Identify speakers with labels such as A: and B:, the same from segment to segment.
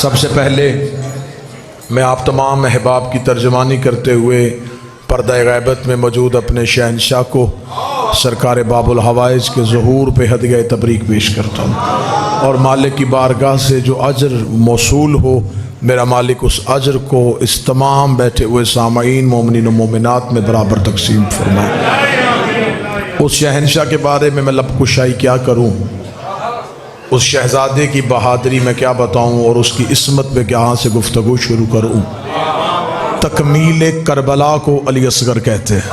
A: सबसे पहले मैं आप तमाम अहबाब की तर्जमानी करते हुए पर्दा गैबत में मौजूद अपने शहनशाह को सरकार बाबुल हवाइज के ज़हूर पे हदिया तबरीक पेश करता हूँ और मालिक की बारगाह से जो अजर मौसूल हो मेरा मालिक उस अजर को इस तमाम बैठे हुए सामाईन मोमिनीन व मोमिनात में बराबर तकसीम फरमाए। उस शहनशाह के बारे में मैं लब कुशाई क्या करूँ, उस शहजादे की बहादुरी में क्या बताऊँ और उसकी इस्मत पे क्या से गुफ्तगू शुरू करूँ। तकमील करबला को अली असगर कहते हैं।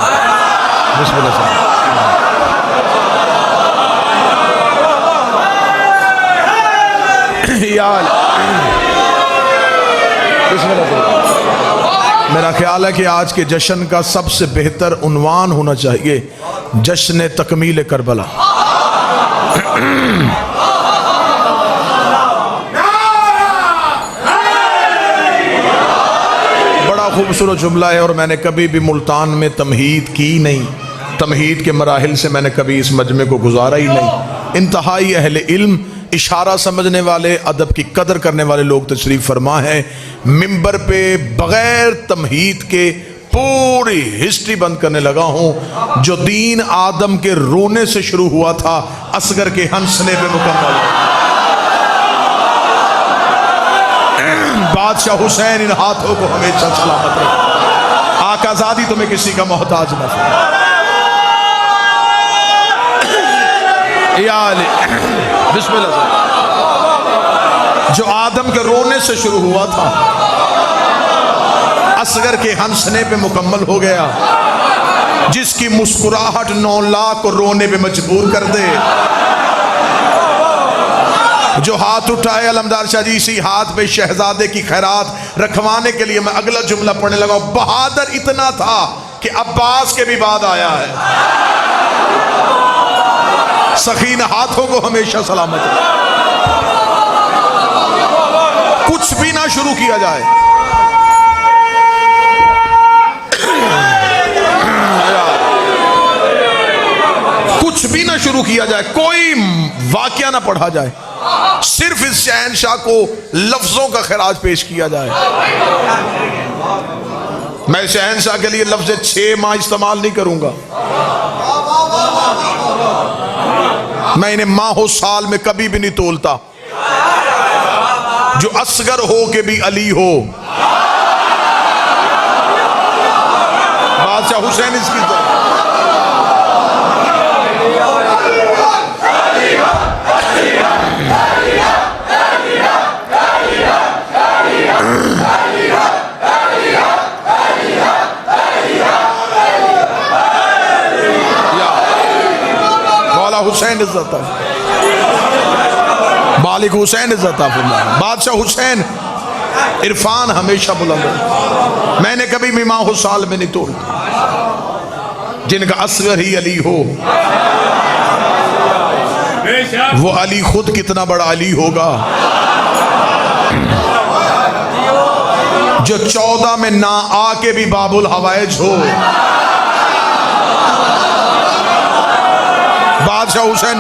A: बिस्मिल्लाह। मेरा ख्याल है कि आज के जश्न का सबसे बेहतर उन्वान होना चाहिए जश्न तकमील करबला। बड़ा खूबसूरत जुमला है और मैंने कभी भी मुल्तान में तमहीद की नहीं, तमहीद के मराहिल से मैंने कभी इस मजमे को गुजारा ही नहीं। इंतहाई अहले इल्म, इशारा समझने वाले, अदब की कदर करने वाले लोग तशरीफ फरमा है। मिंबर पे बगैर तमहीद के पूरी हिस्ट्री बंद करने लगा हूं। जो दीन आदम के रोने से शुरू हुआ था असगर के हंसने पे मुकम्मल। बादशाह हुसैन इन हाथों को हमेशा सलामत रहे। आकाज़ादी तुम्हें किसी का मोहताज न हो। बिस्मिल्लाह। जो आदम के रोने से शुरू हुआ था असगर के हंसने पे मुकम्मल हो गया। जिसकी मुस्कुराहट 9 लाख को रोने पे मजबूर कर दे। जो हाथ उठाए अलमदार शाह जी, इसी हाथ पे शहजादे की खैरात रखवाने के लिए मैं अगला जुमला पढ़ने लगा। बहादुर इतना था कि अब्बास के भी बाद आया है। सखीन हाथों को हमेशा सलामत है। कुछ भी ना शुरू किया जाए, कुछ भी ना शुरू किया जाए, कोई वाकया ना पढ़ा जाए, सिर्फ इस शहनशाह को लफ्जों का खराज पेश किया जाए। मैं शहनशाह के लिए लफ्ज 6 माह इस्तेमाल नहीं करूंगा। मैं इन्हें माहो साल में कभी भी नहीं तोलता। जो असगर हो के भी अली हो। बादशाह हुसैन इसकी तरह। हुसैन इज्जत, मालिक हुसैन इज्जत। बादशाह हुसैन इरफान हमेशा बुलंद है। मैंने कभी भी माह साल में नहीं तोड़ा। जिनका असगर ही अली हो वो अली खुद कितना बड़ा अली होगा। जो 14 में ना आके भी बाबुल हवाइज हो। बादशाह हुसैन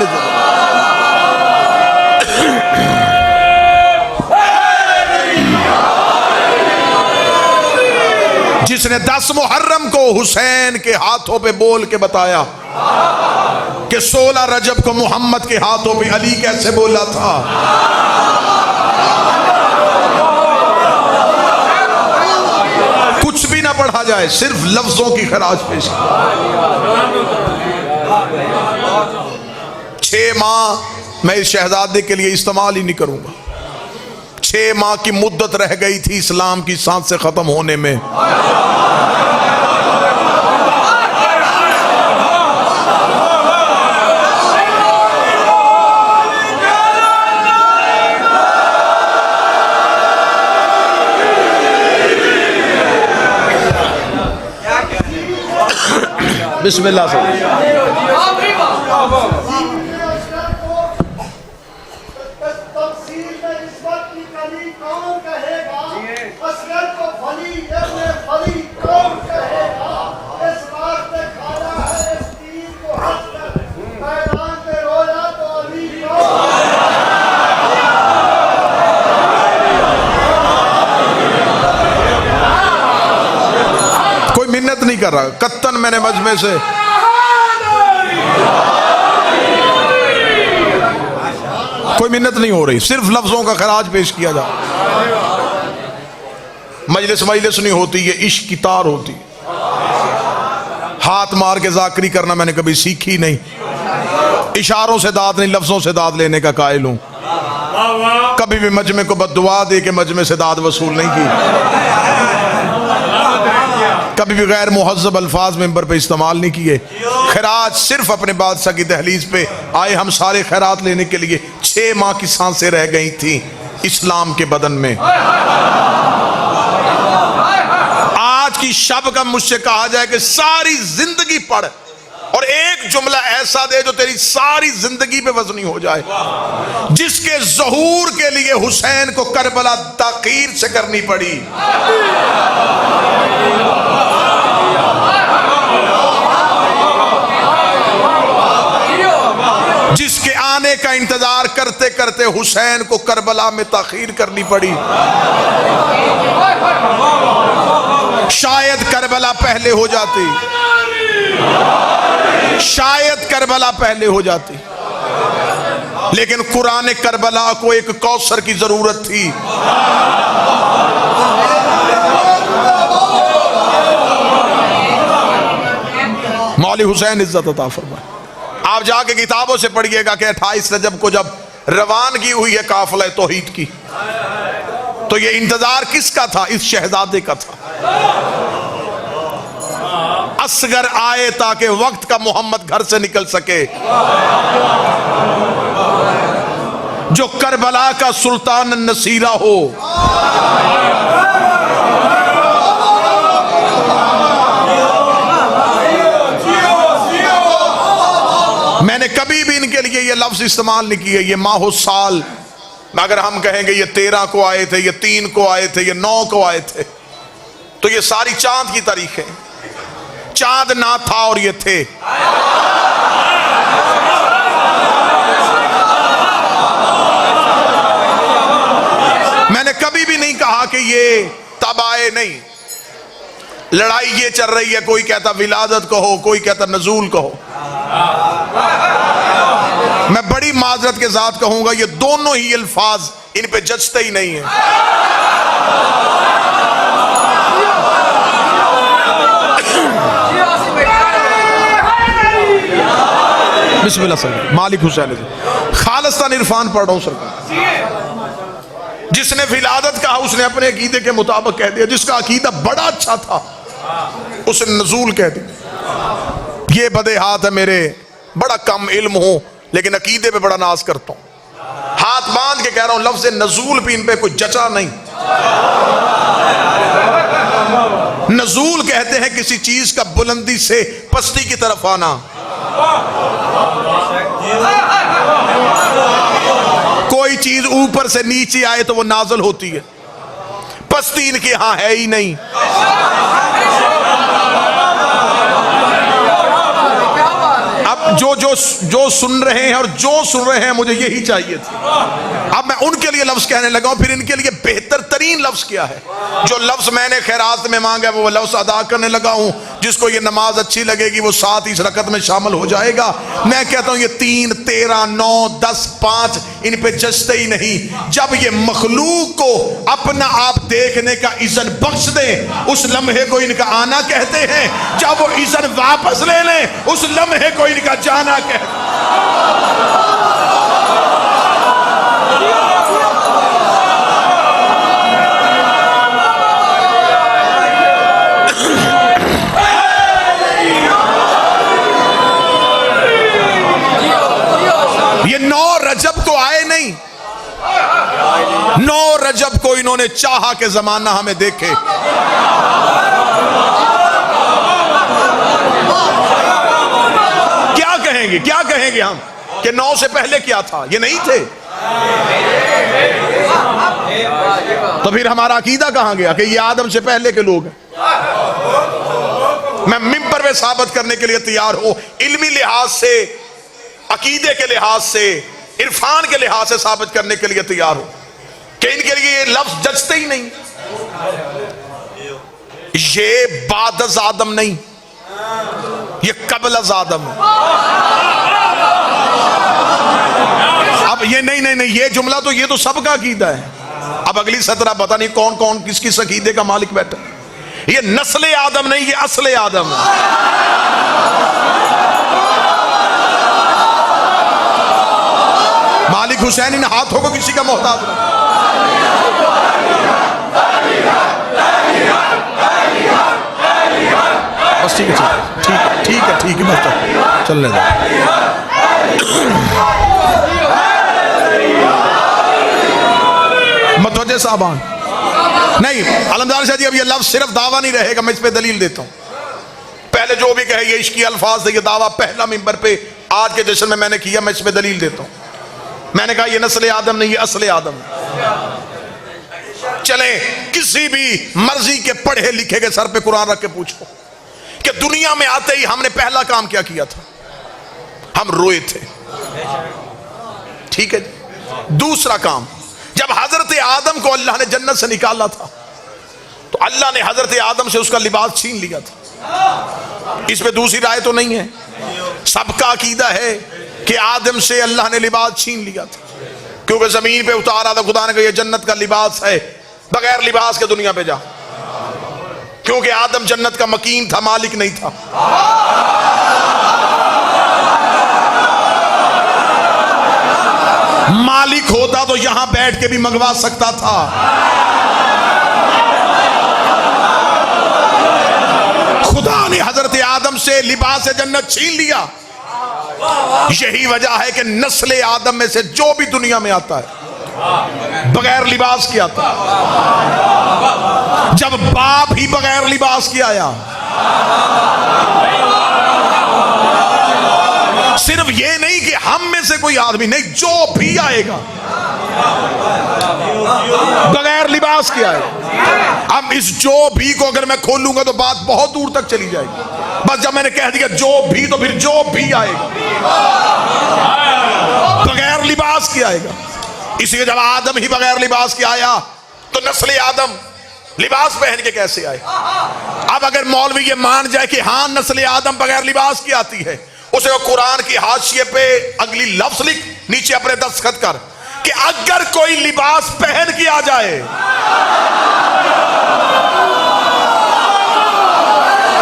A: जिसने 10 मुहर्रम को हुसैन के हाथों पे बोल के बताया कि 16 रजब को मोहम्मद के हाथों पे अली कैसे बोला था। कुछ भी ना पढ़ा जाए, सिर्फ लफ्जों की खराज पेश। 6 माह मैं इस शहजादे के लिए इस्तेमाल ही नहीं करूंगा। 6 माह की मुद्दत रह गई थी इस्लाम की सांसें खत्म होने में। बिस्मिल्लाह से कर रहा, कत्तन मैंने मजमे से कोई मिन्नत नहीं हो रही, सिर्फ लफ्जों का खराज पेश किया जा। मजलिस मजलिस नहीं होती, ये इश्क की तार होती। हाथ मार के जाकरी करना मैंने कभी सीखी नहीं, इशारों से दाद नहीं, लफ्जों से दाद लेने का कायल हूं। कभी भी मजमे को बद्दुआ दे के मजमे से दाद वसूल नहीं की, कभी भी गैर मुहज्जब अल्फाज मेंबर पे इस्तेमाल नहीं किए। खैरात सिर्फ अपने बादशाह की दहलीज पे आए हम सारे खैरात लेने के लिए। 6 माह की सांसें रह गई थी इस्लाम के बदन में। आज की शब का मुझसे कहा जाए कि सारी जिंदगी पढ़ और एक जुमला ऐसा दे जो तेरी सारी जिंदगी पे वजनी हो जाए। जिसके ज़हूर के लिए हुसैन को करबला ताकीर से करनी पड़ी, जिसके आने का इंतजार करते करते हुसैन को करबला में ताखीर करनी पड़ी। शायद करबला पहले हो जाती, शायद करबला पहले हो जाती, लेकिन कुरान करबला को एक कौसर की जरूरत थी। मौली हुसैन इज्जत अता फरमाए। आप जाके किताबों से पढ़िएगा कि 28 रजब को जब रवानगी हुई है काफिला तौहीद की, तो ये इंतजार किसका था? इस शहजादे का था। असगर आए ताकि वक्त का मोहम्मद घर से निकल सके, जो करबला का सुल्तान नसीरा हो। मैंने कभी भी इनके लिए ये लफ्ज इस्तेमाल नहीं किए, ये माहो साल। अगर हम कहेंगे ये 13 को आए थे, ये 3 को आए थे, ये 9 को आए थे, तो ये सारी चांद की तारीखें। चांद ना था और ये थे। मैंने कभी भी नहीं कहा कि ये तब आए, नहीं। लड़ाई ये चल रही है, कोई कहता विलादत कहो, कोई कहता नजूल कहो। मैं बड़ी माजरत के साथ कहूंगा, ये दोनों ही अल्फाज इन पे जचते ही नहीं है। बिस्मिल्लाह सर। मालिक हुसैन खालिस्तान इरफान पढ़ रहा हूं सरकार। जिसने विलादत कहा उसने अपने अकीदे के मुताबिक कह दिया, जिसका अकीदा बड़ा अच्छा था उसने नजूल कह दिया। ये बदे हाथ है मेरे, बड़ा कम इल्म हूं लेकिन अकीदे पे बड़ा नाज करता हूं। हाथ बांध के कह रहा हूं, लफ्ज़ नजूल भी इन पे कोई जचा नहीं। नजूल कहते हैं किसी चीज का बुलंदी से पस्ती की तरफ आना। कोई चीज ऊपर से नीचे आए तो वो नाजल होती है, पस्ती इनके यहां है ही नहीं। अब जो सुन रहे हैं और जो सुन रहे हैं, मुझे यही चाहिए था। अब मैं उनके लिए लफ्ज कहने लगा हूं, फिर इनके लिए बेहतर तरीन लफ्ज क्या है। जो लफ्ज मैंने खैरात में मांगा वो लफ्ज अदा करने लगा हूं। जिसको ये नमाज अच्छी लगेगी वो 7 इस रकत में शामिल हो जाएगा। मैं कहता हूं ये 3, 13, 9, 10, 5 इन पे जचते ही नहीं। जब ये मखलूक को अपना आप देखने का इज़्ज़त बख्श दे, उस लम्हे को इनका आना कहते हैं। जब वो इज़्ज़त वापस ले लें, उस लम्हे को इनका जाना कहते हैं। ये 9 रजब को आए नहीं, 9 रजब को इन्होंने चाहा कि जमाना हमें देखे। क्या कहेंगे हम कि 9 से पहले क्या था? ये नहीं थे। तो फिर हमारा अकीदा कहां गया कि ये आदम से पहले के लोग हैं? मैं मिंबर में साबित करने के लिए तैयार हूं, इल्मी लिहाज से, अकीदे के लिहाज से, इरफान के लिहाज से साबित करने के लिए तैयार हूं कि इनके लिए ये लफ्ज जचते ही नहीं। ये बाद आदम नहीं, ये कबल अज़ आदम है। अब ये नहीं, ये जुमला तो, ये तो सबका अकीदा है। अब अगली सतरा पता नहीं कौन कौन किस किस अकीदे का मालिक बैठा। ये नस्ले आदम नहीं, ये असले आदम है। मालिक हुसैन इन हाथों को किसी का मोहताज नहीं। बस ठीक है, ठीक है, बस चलने दो। मतवज्जे साहबान, नहीं अलमदार शाह जी, अब ये लफ्ज सिर्फ दावा नहीं रहेगा, मैं इस पे दलील देता हूं। पहले जो भी कहे ये इश्की अल्फाज से ये दावा पहला मिंबर पे आज के जश्न में मैंने किया, मैं इस पे दलील देता हूं। मैंने कहा ये नस्ल आदम नहीं, ये असले आदम। चले किसी भी मर्जी के पढ़े लिखे के सर पे कुरान रख के पूछो कि दुनिया में आते ही हमने पहला काम क्या किया था? हम रोए थे, ठीक है। दूसरा काम, जब हजरत आदम को अल्लाह ने जन्नत से निकाला था तो अल्लाह ने हजरत आदम से उसका लिबास छीन लिया था। इस पे दूसरी राय तो नहीं है, सबका अकीदा है कि आदम से अल्लाह ने लिबास छीन लिया था, क्योंकि जमीन पे उतारा था खुदा ने कहा ये जन्नत का लिबास है, बगैर लिबास के दुनिया पे जा। क्योंकि आदम जन्नत का मकीन था, मालिक नहीं था। मालिक होता तो यहां बैठ के भी मंगवा सकता था। खुदा ने हजरत आदम से लिबास जन्नत छीन लिया। यही वजह है कि नस्ले आदम में से जो भी दुनिया में आता है बगैर लिबास के आता है। जब बाप ही बगैर लिबास के आया, सिर्फ ये नहीं कि हम में से कोई आदमी नहीं, जो भी आएगा बगैर लिबास के आएगा। अब इस जो भी को अगर मैं खोलूंगा तो बात बहुत दूर तक चली जाएगी। बस जब मैंने कह दिया जो भी, तो फिर जो भी आएगा बगैर लिबास के आएगा। इसलिए जब आदम ही बगैर लिबास के आया तो नस्ल आदम लिबास पहन के कैसे आए? अब अगर मौलवी ये मान जाए कि हाँ नस्ल आदम बगैर लिबास की आती है, उसे वो कुरान की हाशिए पे अगली लफ्ज लिख, नीचे अपने दस्तखत कर कि अगर कोई लिबास पहन के आ जाए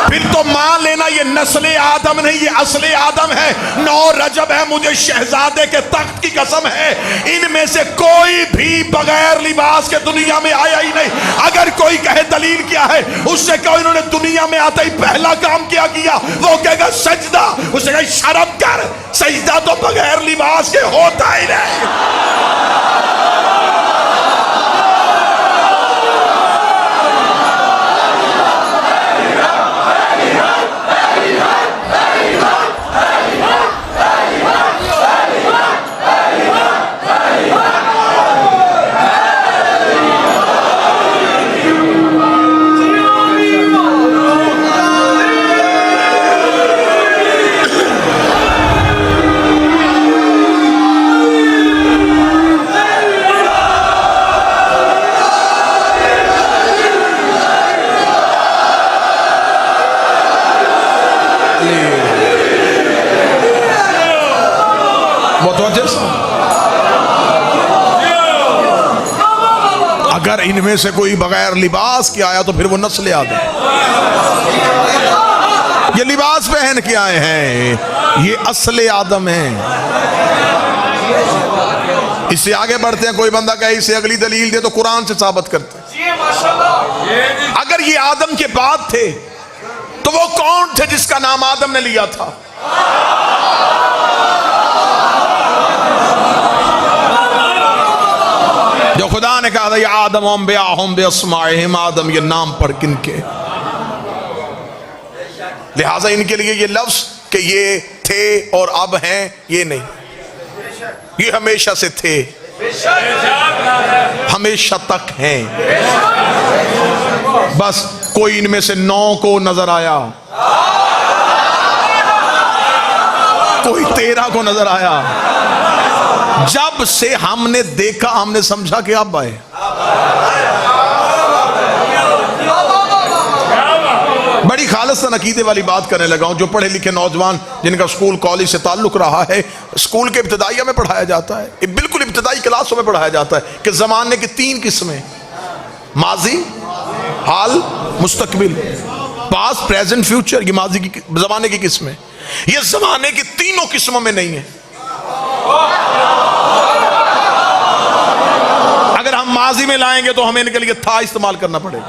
A: फिर तो मान लेना ये नस्ले आदम नहीं, ये असले आदम है। 9 रजब है, मुझे शहजादे के तख्त की कसम है, इनमें से कोई भी बगैर लिबास के दुनिया में आया ही नहीं। अगर कोई कहे दलील क्या है, उससे कहो इन्होंने दुनिया में आते ही पहला काम क्या किया, वो कहेगा सजदा। उससे कहे शर्म कर, सजदा तो बगैर लिबास के होता ही नहीं। अगर इनमें से कोई बगैर लिबास के आया तो फिर वो नस्ल आदम। ये लिबास पहन के आए हैं, ये असले आदम हैं। इससे आगे बढ़ते हैं, कोई बंदा कहे इसे अगली दलील दे तो कुरान से साबित करते हैं। अगर ये आदम के बाद थे तो वो कौन थे जिसका नाम आदम ने लिया था? जो खुदा ने कहा था या आदम हम बेअस्माइहिम, आदम ये नाम पढ़ किनके, लिहाजा इनके लिए ये लफ्ज कि ये थे और अब हैं, ये नहीं, ये हमेशा से थे, हमेशा तक हैं। बस कोई इनमें से 9 को नजर आया, कोई 13 को नजर आया। जब से हमने देखा, हमने समझा कि अब आए। बड़ी खालिस्तान अकीदे वाली बात करने लगा हूं। जो पढ़े लिखे नौजवान जिनका स्कूल कॉलेज से ताल्लुक रहा है, स्कूल के इब्तदाइया में पढ़ाया जाता है, बिल्कुल इब्तदाई क्लासों में पढ़ाया जाता है कि जमाने की 3 किस्में, माजी, हाल, मुस्तकबिल, पास्ट, प्रेजेंट, फ्यूचर। ये माजी की जमाने की किस्में, ये जमाने की तीनों किस्मों में नहीं है। अगर हम माजी में लाएंगे तो हमें इनके लिए था इस्तेमाल करना पड़ेगा,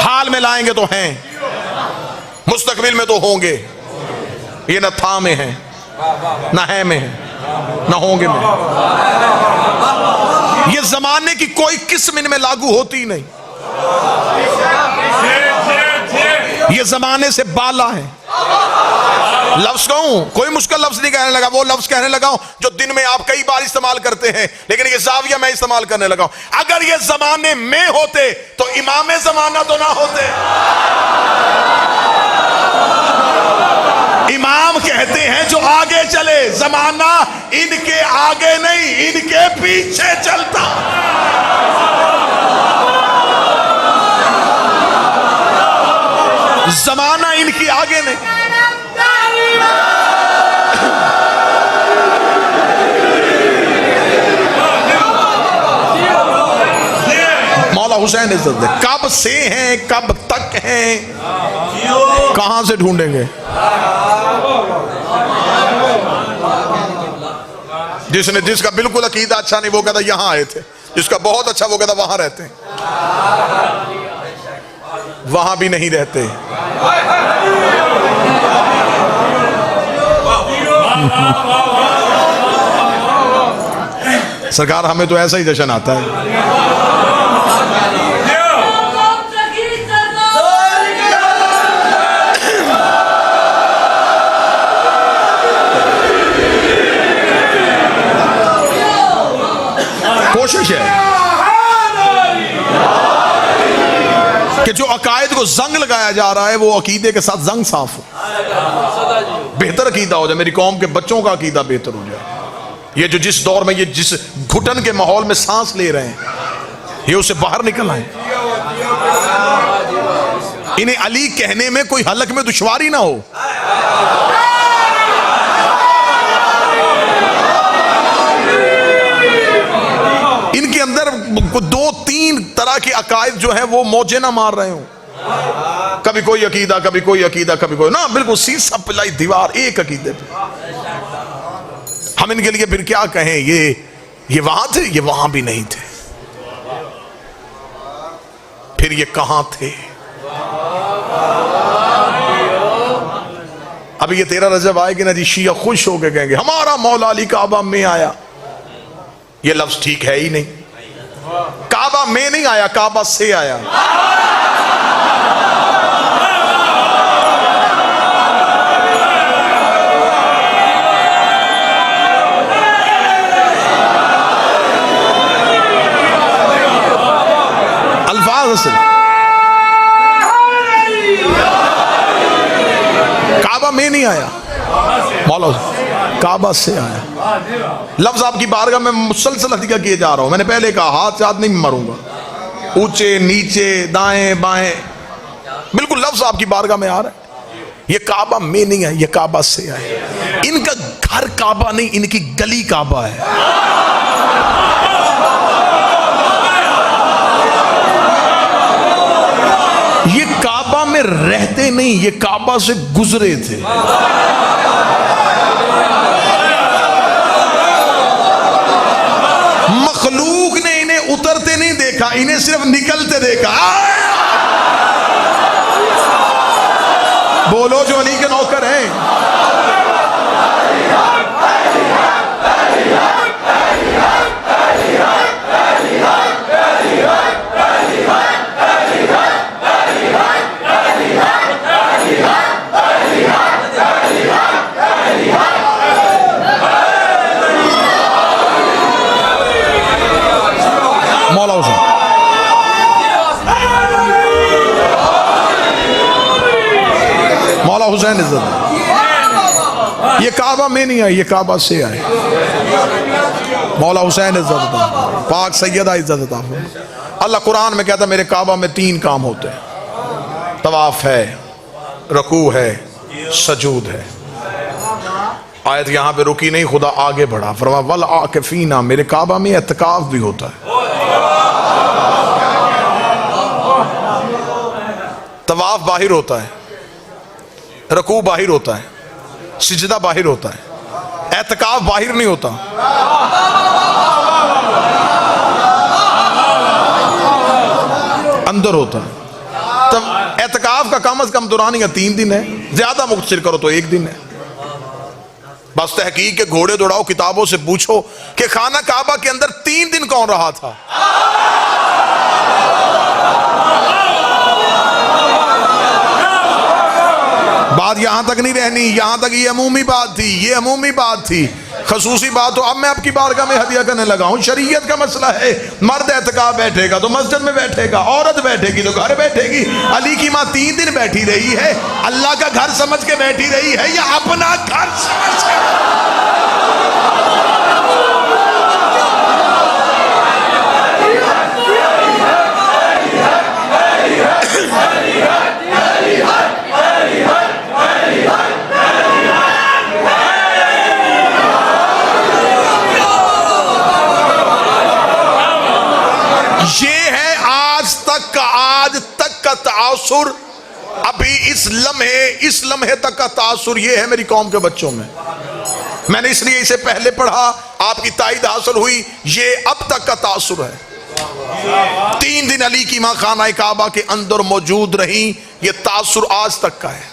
A: हाल में लाएंगे तो हैं, मुस्तकबिल में तो होंगे। ये न था में है, न है में है, न होंगे में। ये जमाने की कोई किस्म इनमें लागू होती ही नहीं। ये जमाने से बाला है। लफ्ज कहूं, कोई मुश्किल लफ्ज नहीं कहने लगा, वो लफ्ज कहने लगा हूं जो दिन में आप कई बार इस्तेमाल करते हैं, लेकिन ये जाविया मैं इस्तेमाल करने लगा हूं। अगर ये जमाने में होते तो इमामे जमाना तो ना होते। इमाम कहते हैं जो आगे चले, जमाना इनके आगे नहीं, इनके पीछे चलता। जमाना इनकी आगे नहीं। मौला हुसैन इज्जत दे। कब से हैं, कब तक हैं, कहां से ढूंढेंगे? जिसका बिल्कुल अकीदा अच्छा नहीं वो कहता यहां आए थे, जिसका बहुत अच्छा वो कहता वहां रहते हैं, वहां भी नहीं रहते। सरकार हमें तो ऐसा ही जश्न आता है। कोशिश है कि जो अकायद को जंग लगाया जा रहा है वो अकीदे के साथ जंग साफ हो, बेहतर अकीदा हो जाए, मेरी कौम के बच्चों का अकीदा बेहतर हो जाए। ये जो जिस दौर में ये जिस घुटन के माहौल में सांस ले रहे हैं, ये उससे बाहर निकल आए। इन्हें अली कहने में कोई हलक में दुश्वारी ना हो। इनके अंदर 2-3 तरह के अकायद जो है वो मौजे ना मार रहे हो। कभी कोई अकीदा, कभी कोई अकीदा, कभी कोई ना, बिल्कुल सीसा पिलाई दीवार एक अकीदे पे। हम इनके लिए फिर क्या कहें? ये वहां थे, ये वहां भी नहीं थे, फिर ये कहां थे? अभी ये 13 रजब आएगी ना जी, शिया खुश होकर कहेंगे हमारा मौला अली काबा में आया। ये लफ्ज ठीक है ही नहीं। काबा में नहीं आया, काबा से आया। अल्फाज से काबा में नहीं आया, मौला काबा से आया। लफ्ज आपकी बारगाह में मुसलसल हदीका किए जा रहा हूं। मैंने पहले कहा हाथ साथ नहीं मारूंगा, ऊंचे नीचे दाएं बाएं, बिल्कुल लफ्ज आपकी बारगाह में आ रहा है। ये काबा में नहीं है, ये काबा से आया। इनका घर काबा नहीं, इनकी गली काबा है। ये काबा में रहते नहीं, ये काबा से गुजरे थे। मखलूक ने इन्हें उतरते नहीं देखा, इन्हें सिर्फ निकलते देखा। बोलो जो अली के नौकर हैं। मौला हुसैन मौला हुसैन इज्जत। ये काबा में नहीं आई, ये काबा से आए। मौला हुसैन इज्जत, पाक सैयदा इज्जत। अल्लाह कुरान में कहता मेरे काबा में 3 काम होते हैं, तवाफ है, रकू है, सजूद है। आयत यहां पे रुकी नहीं, खुदा आगे बढ़ा, फरमा वल आकिफीना, मेरे काबा में एतकाफ भी होता है। तवाफ बाहिर होता है, रकू बाहिर होता है, सिजदा बाहिर होता है, एतकाफ बाहिर नहीं होता। अंदर होता है। तब एतकाफ का कम से कम दौरान या 3 दिन है, ज्यादा मुख्तसर करो तो 1 दिन है। बस तहकीक के घोड़े दौड़ाओ, किताबों से पूछो कि खाना काबा के अंदर 3 दिन कौन रहा था। बात यहां तक नहीं रहनी, यहां तक ये अमूमी बात थी, ये अमूमी बात थी। खसूसी बात तो अब मैं आपकी बारगाह में हदिया करने लगा हूं। शरीयत का मसला है, मर्द एतकाफ बैठेगा तो मस्जिद में बैठेगा, औरत बैठेगी तो घर बैठेगी। अली की माँ 3 दिन बैठी रही है, अल्लाह का घर समझ के बैठी रही है या अपना घर समझ के? ये है आज तक का तासुर। अभी इस लम्हे तक का तासुर ये है मेरी कौम के बच्चों में। मैंने इसलिए इसे पहले पढ़ा, आपकी ताईद हासिल हुई। ये अब तक का तासुर है। 3 दिन अली की मां खाना काबा के अंदर मौजूद रही, ये तासुर आज तक का है।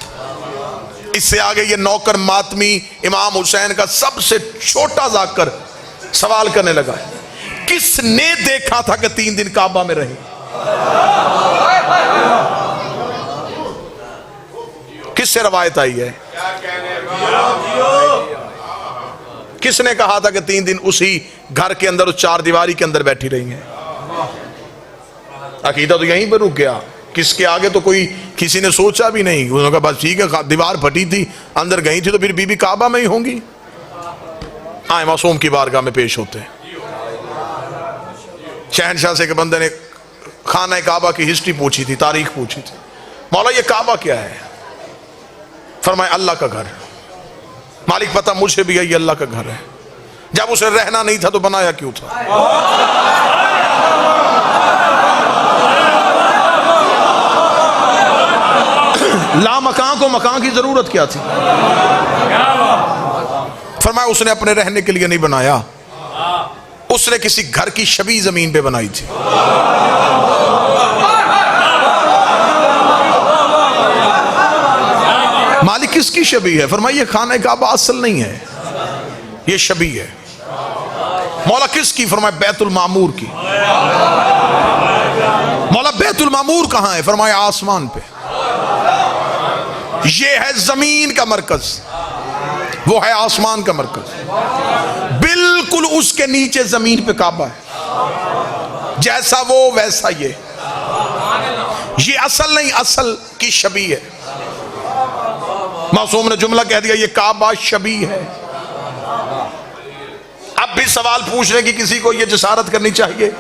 A: इससे आगे ये नौकर मातमी इमाम हुसैन का सबसे छोटा जाकर सवाल करने लगा, किसने देखा था कि 3 दिन काबा में रहे? किससे रवायत आई है? किसने कहा था कि 3 दिन उसी घर के अंदर, उस 4 दीवारी के अंदर बैठी रही हैं? अकीदा तो यहीं पर रुक गया, किसके आगे तो कोई किसी ने सोचा भी नहीं। उन्होंने कहा बस ठीक है, दीवार फटी थी, अंदर गई थी तो फिर बीबी काबा में ही होंगी। आए मासूम की बारगाह में पेश होते हैं। शहनशाह से के बंदे ने खाना काबा की हिस्ट्री पूछी थी, तारीख पूछी थी। मौला ये काबा क्या है? फरमाया अल्लाह का घर। मालिक पता मुझे भी ये अल्लाह का घर है। जब उसे रहना नहीं था तो बनाया क्यों था? ला मकान को मकान की जरूरत क्या थी? फरमाया उसने अपने रहने के लिए नहीं बनाया, उसने किसी घर की छवि जमीन पे बनाई थी। मालिक किसकी छवि है? फरमाया ये खाना काबा असल नहीं है, ये छवि है। मौला किसकी? फरमाया बैतुल मामूर की। मौला बैतुल मामूर कहां है? फरमाया आसमान पे। ये है जमीन का मरकज, वो है आसमान का मरकज। बिल्कुल उसके नीचे जमीन पे काबा है। जैसा वो वैसा ये असल नहीं, असल की शबी है। मासूम ने जुमला कह दिया ये काबा शबी है। अब भी सवाल पूछने की किसी को ये जसारत करनी चाहिए।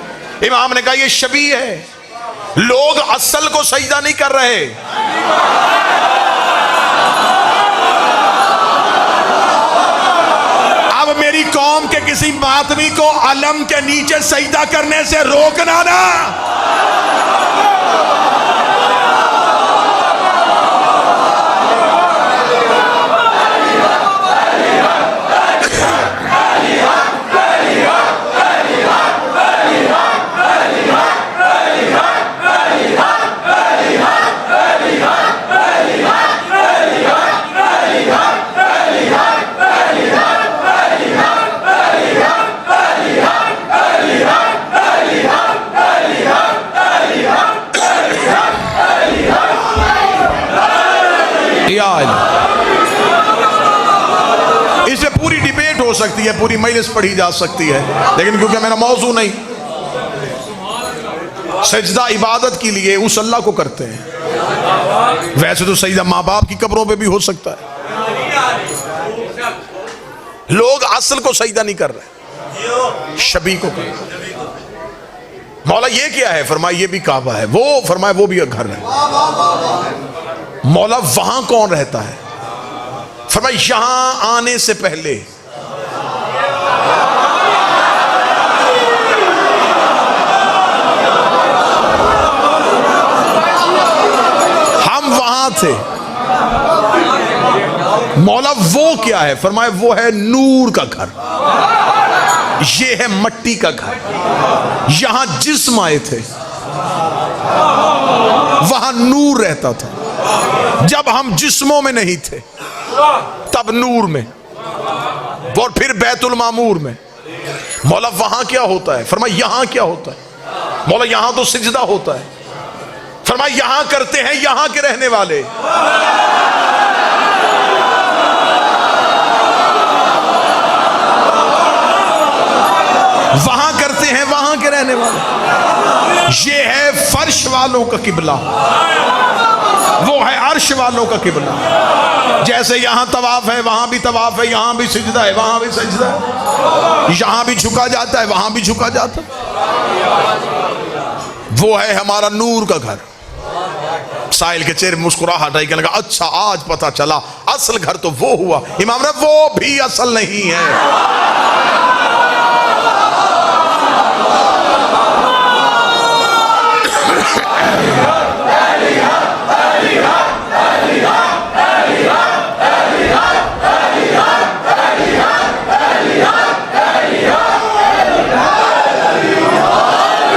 A: इमाम ने कहा ये शबी है, लोग असल को सजदा नहीं कर रहे। अब मेरी कौम के किसी मातमी को अलम के नीचे सजदा करने से रोकना ना। इसे पूरी डिबेट हो सकती है, पूरी मजलिस पढ़ी जा सकती है, लेकिन क्योंकि मेरा मौजू नहीं। सजदा इबादत के लिए उस अल्लाह को करते हैं। वैसे तो सजदा माँ बाप की कब्रों पे भी हो सकता है। लोग असल को सजदा नहीं कर रहे, शबी को कर रहे। मौला ये क्या है? फरमाया ये भी काबा है। वो फरमाया वो भी घर है। मौला वहां कौन रहता है? फरमाया यहां आने से पहले हम वहां थे। मौला वो क्या है? फरमाया वो है नूर का घर, ये है मट्टी का घर। यहां जिस्म आए थे, वहां नूर रहता था। जब हम जिस्मों में नहीं थे तब नूर में, और फिर बैतुल मामूर में। मौला वहां क्या होता है? फरमाया यहां क्या होता है? मौला यहां तो सिजदा होता है। फरमाया यहां करते हैं यहां के रहने वाले। वहां करते हैं वहां के रहने वाले। ये है फर्श वालों का किबला, वो है अर्श वालों का किबला। जैसे यहां तवाफ है वहां भी तवाफ है, यहां भी सिजदा है वहां भी सिजदा है, यहां भी झुका जाता है वहां भी झुका जाता है। वो है हमारा नूर का घर। साहिल के चेहरे मुस्कुराहट आई, कहने लगा अच्छा आज पता चला असल घर तो वो हुआ। इमाम ने वो भी असल नहीं है।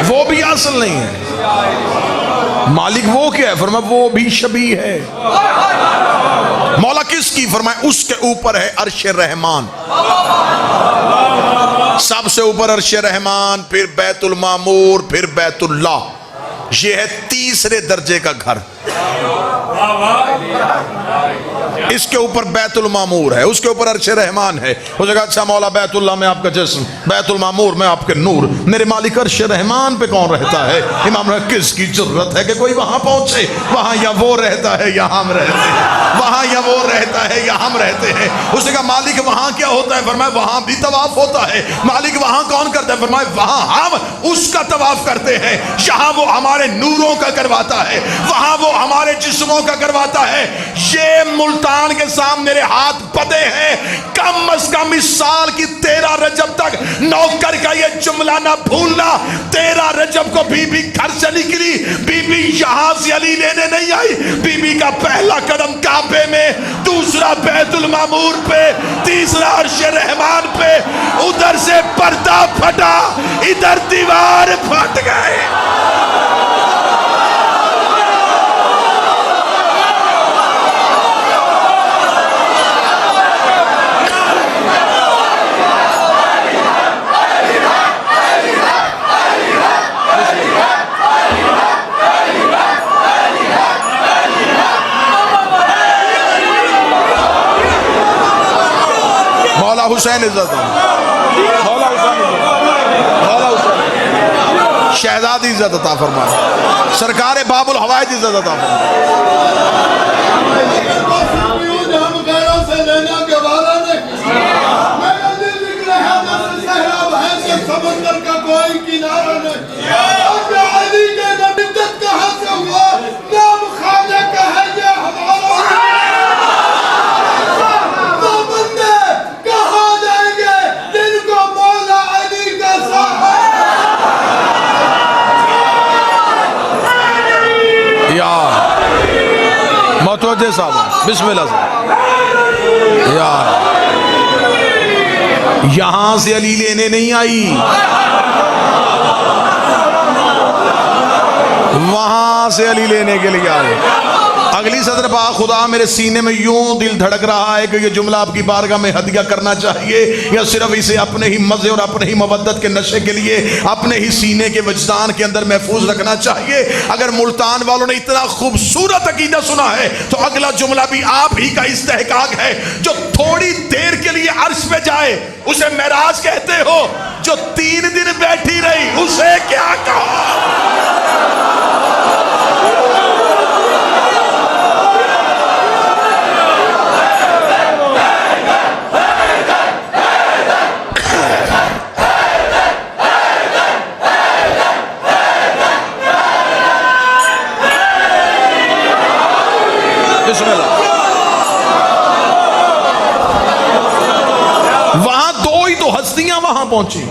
A: वो भी असल नहीं है। मालिक वो क्या है? फरमाया वो भी शबी है। मौला किसकी? फरमाया उसके ऊपर है अर्श रहमान, सबसे ऊपर अर्श रहमान, फिर बैतुल मामूर, फिर बैतुल्ला। ये है तीसरे दर्जे का घर। इसके ऊपर बैतुल मामूर है, उसके ऊपर अर्श रहमान है। हो जाएगा अच्छा मौला बैतुल्ला में आपका जिस्म, बैतुल मामूर में आपके नूर, मेरे मालिक अर्श रहमान पे कौन रहता है? इमाम ने किसकी जरूरत है कि कोई वहां पहुंचे? वहां या वो रहता है या हम रहते हैं, वहां या वो रहता है या हम रहते हैं। उसने कहा मालिक वहां क्या होता है? फरमाया वहां भी तवाफ होता है। मालिक वहां कौन करता है? फरमाया वहां हम उसका तवाफ करते हैं। यहाँ वो हमारे नूरों का करवाता है, वहां वो हमारे जिस्मों का करवाता है। ये मुल्तान के सामने मेरे हाथ बंधे हैं। कम अज कम इस साल की 13 रजब तक नौकर का ये जुमला ना भूलना। 13 रजब को बीबी घर से निकली, बीबी यहां से अली लेने नहीं आई। बीबी का पहला कदम काबे में, दूसरा बैतुल मामूर पे, तीसरा अर्श रहमान पे। उधर से पर्दा फटा, इधर दीवार फट गए। मौला हुसैन इज्जत, मौला हुसैन शहजादी इज्जत अता फरमाए, सरकार बाबुल हवाइज इज्जत अता
B: समंदर का कोई किनारा नहीं। अली के नबियत कहां से हुआ? नाम खाजा का है ये हमारा। वो बंदे कहां जाएंगे जिनको मौला अली का साहब।
A: यार मतवज्जे साहब बिस्मिल्लाह साहब। यार यहां से अली लेने नहीं आई, वहां से अली लेने के लिए आए। अगली सदर पा खुदा मेरे सीने में यूं दिल धड़क रहा है कि ये जुमला आपकी बारगाह में हदिया करना चाहिए, या सिर्फ इसे अपने ही मजे और अपने ही मवद्दत के नशे के लिए अपने ही सीने के वजदान के अंदर महफूज रखना चाहिए। अगर मुल्तान वालों ने इतना खूबसूरत अकीदा सुना है तो अगला जुमला भी आप ही का इस्तेहकाक है। जो थोड़ी देर के लिए अर्श पे जाए उसे मेराज कहते हो, जो 3 दिन बैठी रही उसे क्या कहा? बिस्मिल्लाह। वहां दो ही तो हस्तियां वहां पहुंची,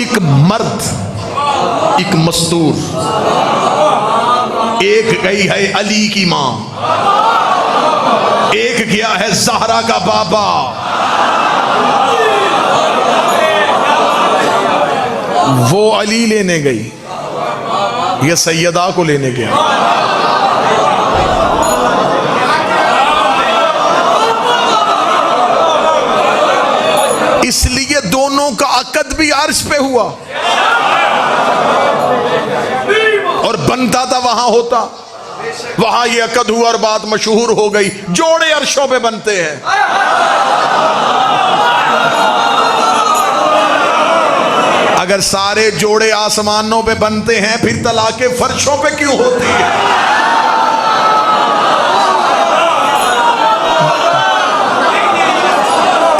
A: एक मर्द एक मस्तूर। एक गई है अली की मां, एक गया है ज़हरा का बाबा। वो अली लेने गई, ये सैयदा को लेने गया। इसलिए दोनों का अकद भी अर्श पे हुआ और बनता था वहां होता, वहां ये अकद हुआ और बात मशहूर हो गई। जोड़े अर्शों पे बनते हैं। अगर सारे जोड़े आसमानों पे बनते हैं फिर तलाके फर्शों पे क्यों होती है?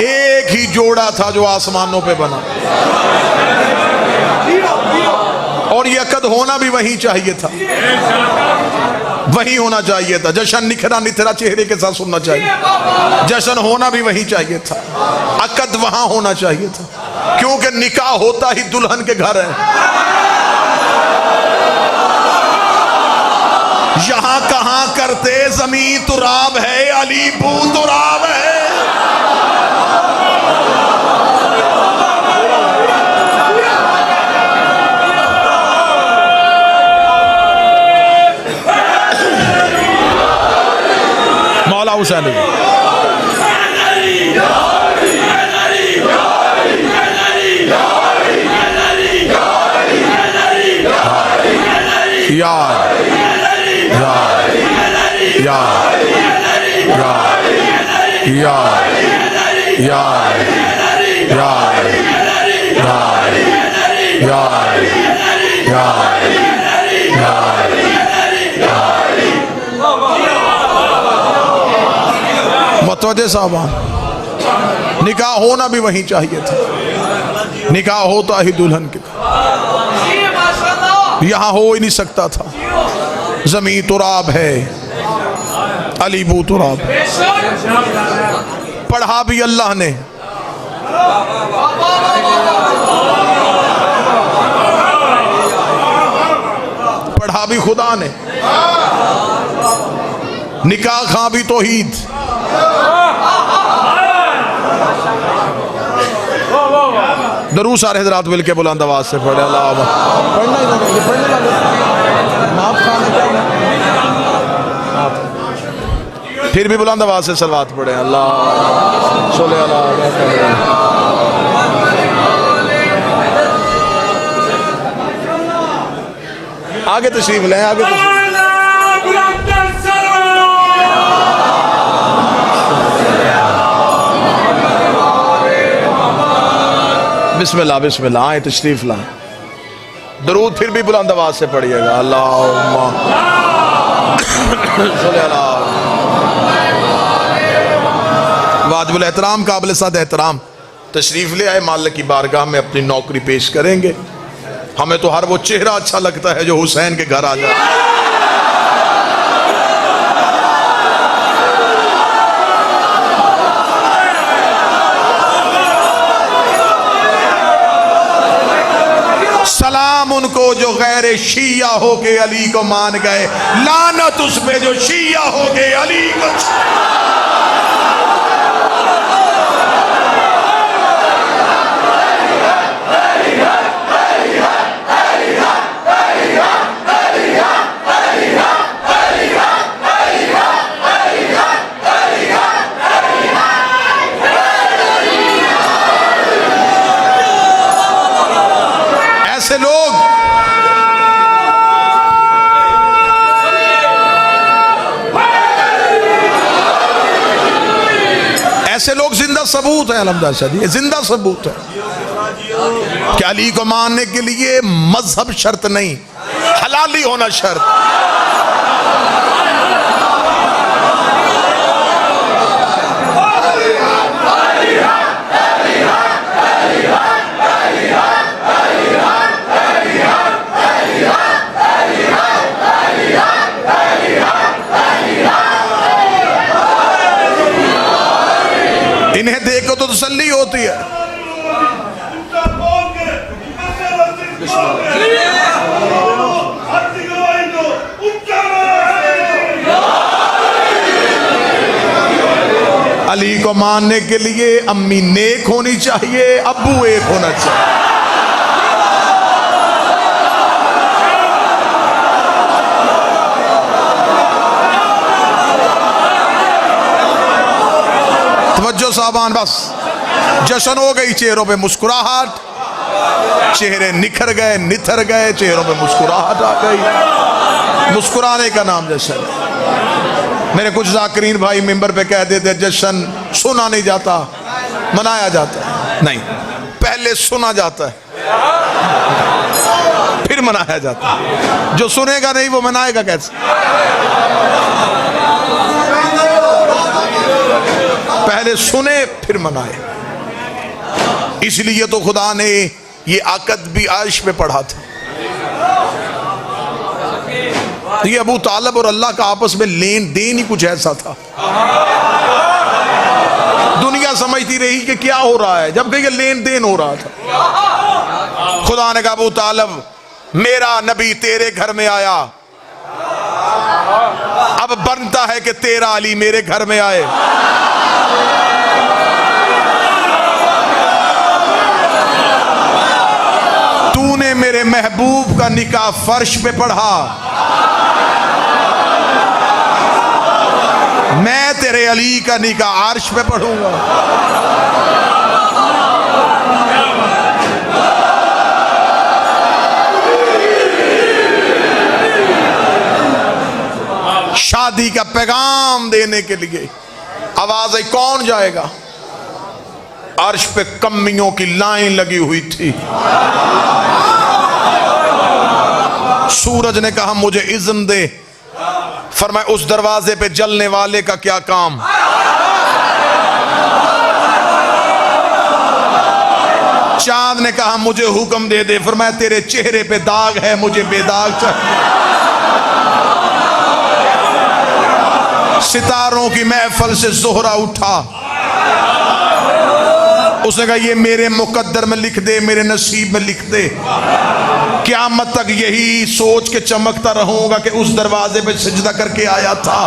A: एक ही जोड़ा था जो आसमानों पे बना, और ये अकद होना भी वहीं चाहिए था, वहीं होना चाहिए था। जश्न निखरा निथरा चेहरे के साथ सुनना चाहिए, जश्न होना भी वहीं चाहिए था, अकद वहां होना चाहिए था, क्योंकि निकाह होता ही दुल्हन के घर है। यहां कहां करते जमीन तुराब है, अली बू तुराब है। मौला हुसैन यार यार यार यार यार यार यार मतवजे साहब, निकाह होना भी वहीं चाहिए था, निकाह होता ही दुल्हन के, यहां हो ही नहीं सकता था। जमीन तुराब है, अली बू तुराब। पढ़ा भी अल्लाह ने, पढ़ा भी खुदा ने, निकाह खां भी तौहीद। दरूद सारे हजरात मिल के बुलंद आवाज से पढ़े अल्लाह। फिर भी बुलंद आवाज से सलवात पढ़े अल्लाह। आगे तशरीफ लें, आगे तशरीफ। बिस्मिल्लाह बिस्मिल्लाह, आए तशरीफ लाएं। दरूद फिर भी बुलंद आवाज से पढ़िएगा अल्लाहुम्मा वाजिबुल एहतराम काबिल सद एहतराम तशरीफ ले आए, मालिक की बारगाह में अपनी नौकरी पेश करेंगे। हमें तो हर वो चेहरा अच्छा लगता है जो हुसैन के घर आ जाए। सलाम उनको जो गैर शिया हो के अली को मान गए, लानत उस पे जो शिया हो के अली को। ऐसे लोग जिंदा सबूत है अल्हम्दुलिल्लाह, ये जिंदा सबूत है कि अली को मानने के लिए मजहब शर्त नहीं, हलाली होना शर्त। अली को मानने के लिए अम्मी नेक होनी चाहिए, अब्बू एक होना चाहिए। तवज्जो साहबान, बस जश्न हो गई, चेहरों पे मुस्कुराहट, चेहरे निखर गए, निथर गए, चेहरों पे मुस्कुराहट आ गई। मुस्कुराने का नाम जश्न है। मेरे कुछ जाकिरीन भाई मिंबर पे कह देते जश्न सुना नहीं जाता, मनाया जाता है। नहीं, पहले सुना जाता है फिर मनाया जाता है। जो सुनेगा नहीं वो मनाएगा कैसे? पहले सुने फिर मनाए। इसलिए तो खुदा ने ये अक़द भी अर्श पे पढ़ा था। ये अबू तालिब और अल्लाह का आपस में लेन देन ही कुछ ऐसा था। दुनिया समझती रही कि क्या हो रहा है, जबकि ये लेन देन हो रहा था। खुदा ने कहा अबू तालिब, मेरा नबी तेरे घर में आया, अब बनता है कि तेरा अली मेरे घर में आए। तूने मेरे महबूब का निकाह फर्श पे पढ़ा, मैं तेरे अली का निकाह अर्श पे पढ़ूंगा। शादी का पैगाम देने के लिए आवाज आई, कौन जाएगा? अर्श पे कम्मियों की लाइन लगी हुई थी। सूरज ने कहा मुझे इज़्न दे। फरमाया उस दरवाजे पे जलने वाले का क्या काम? चांद ने कहा मुझे हुक्म दे दे। फरमाया तेरे चेहरे पे दाग है, मुझे बेदाग चाहिए। सितारों की महफिल से ज़ोहरा उठा, उसने कहा ये मेरे मुकद्दर में लिख दे, मेरे नसीब में लिख दे। क़यामत तक यही सोच के चमकता रहूंगा कि उस दरवाजे पे सजदा करके आया था।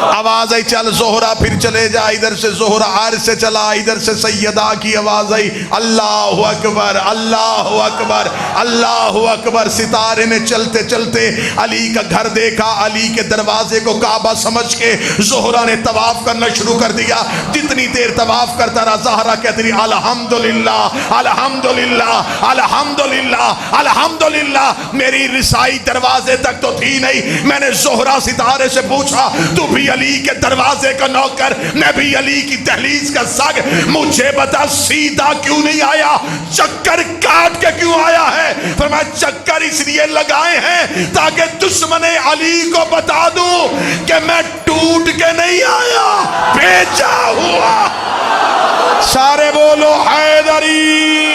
A: आवाज आई चल ज़ोहरा, फिर चले जा। इधर से ज़ोहरा अर्श से चला, इधर से सैयदा की आवाज आई, अल्लाहु अकबर, अल्लाहु अकबर, अल्लाहु अकबर। सितारे ने चलते चलते अली का घर देखा, अली के दरवाजे को काबा समझ के ज़ोहरा ने तवाफ करना शुरू कर दिया। जितनी देर तवाफ करता रहा, ज़हरा कहती रही अल्हम्दुलिल्लाह, अल्हम्दुलिल्लाह, अल्हम्दुलिल्लाह, अल्हम्दुलिल्लाह। मेरी रिसाई दरवाजे तक तो थी नहीं। मैंने ज़ोहरा सितारे से पूछा, तू भी अली के दरवाजे का नौकर, मैं भी अली की दहलीज का सग, मुझे बता सीधा क्यों नहीं आया, चक्कर काट के क्यों आया है? फरमाया चक्कर इसलिए लगाए हैं ताकि दुश्मने अली को बता दूं कि मैं टूट के नहीं आया, भेजा हुआ। सारे बोलो हैदरी।